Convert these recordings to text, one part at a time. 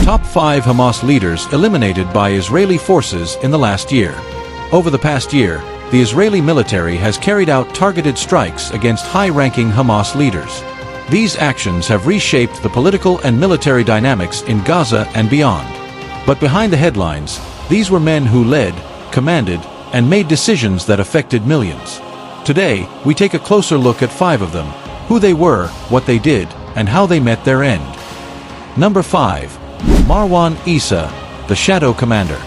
Top 5 Hamas leaders eliminated by Israeli forces in the last year. Over the past year, the Israeli military has carried out targeted strikes against high-ranking Hamas leaders. These actions have reshaped the political and military dynamics in Gaza and beyond. But behind the headlines, these were men who led, commanded, and made decisions that affected millions. Today, we take a closer look at 5 of them, who they were, what they did, and how they met their end. Number 5. Marwan Issa, the Shadow Commander.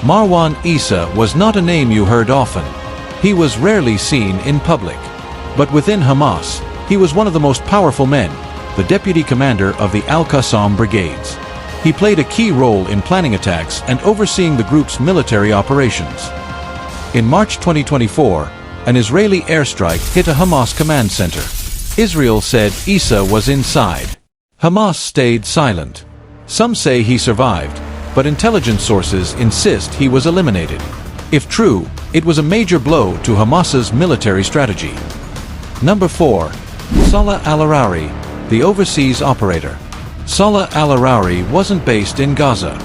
Marwan Issa was not a name you heard often. He was rarely seen in public. But within Hamas, he was one of the most powerful men, the deputy commander of the Al-Qassam brigades. He played a key role in planning attacks and overseeing the group's military operations. In March 2024, an Israeli airstrike hit a Hamas command center. Israel said Issa was inside. Hamas stayed silent. Some say he survived, but intelligence sources insist he was eliminated. If true, it was a major blow to Hamas's military strategy. Number 4. Salah al-Arari, the overseas operator. Salah al-Arari wasn't based in Gaza.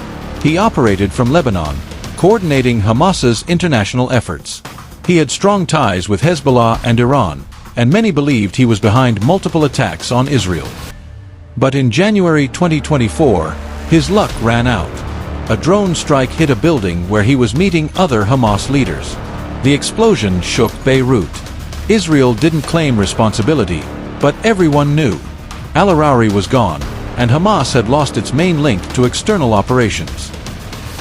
He operated from Lebanon, coordinating Hamas's international efforts. He had strong ties with Hezbollah and Iran, and many believed he was behind multiple attacks on Israel. But in January 2024, his luck ran out. A drone strike hit a building where he was meeting other Hamas leaders. The explosion shook Beirut. Israel didn't claim responsibility, but everyone knew. Al-Arari was gone, and Hamas had lost its main link to external operations.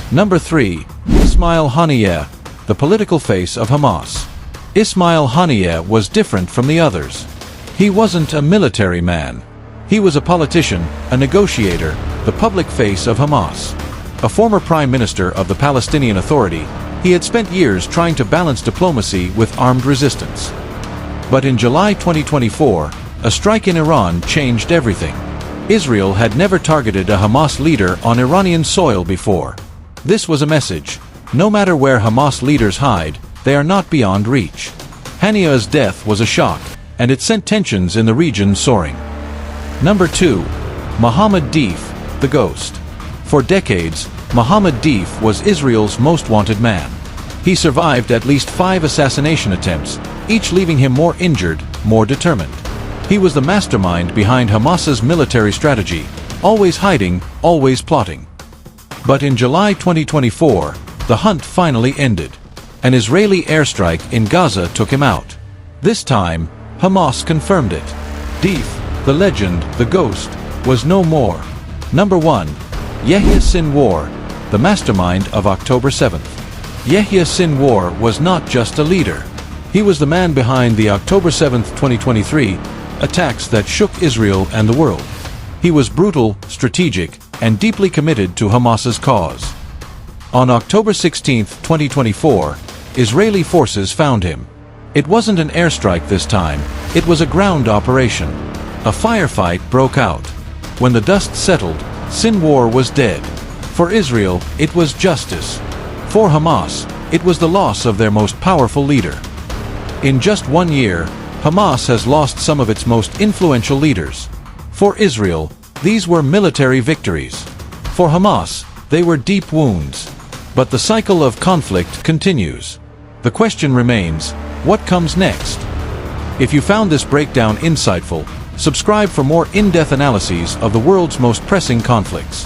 Number 3. Ismail Haniyeh, the political face of Hamas. Ismail Haniyeh was different from the others. He wasn't a military man. He was a politician, a negotiator, the public face of Hamas. A former prime minister of the Palestinian Authority, he had spent years trying to balance diplomacy with armed resistance. But in July 2024, a strike in Iran changed everything. Israel had never targeted a Hamas leader on Iranian soil before. This was a message: no matter where Hamas leaders hide, they are not beyond reach. Haniyeh's death was a shock, and it sent tensions in the region soaring. Number 2. Mohammed Deif, the Ghost. For decades, Mohammed Deif was Israel's most wanted man. He survived at least 5 assassination attempts, each leaving him more injured, more determined. He was the mastermind behind Hamas's military strategy, always hiding, always plotting. But in July 2024, the hunt finally ended. An Israeli airstrike in Gaza took him out. This time, Hamas confirmed it. Deif, the legend, the ghost, was no more. Number 1. Yahya Sinwar, the mastermind of October 7th. Yahya Sinwar was not just a leader. He was the man behind the October 7th, 2023, attacks that shook Israel and the world. He was brutal, strategic, and deeply committed to Hamas's cause. On October 16, 2024, Israeli forces found him. It wasn't an airstrike this time, it was a ground operation. A firefight broke out. When the dust settled, Sinwar was dead. For Israel, it was justice. For Hamas, it was the loss of their most powerful leader. In just 1 year, Hamas has lost some of its most influential leaders. For Israel, these were military victories. For Hamas, they were deep wounds. But the cycle of conflict continues. The question remains, what comes next? If you found this breakdown insightful, subscribe for more in-depth analyses of the world's most pressing conflicts.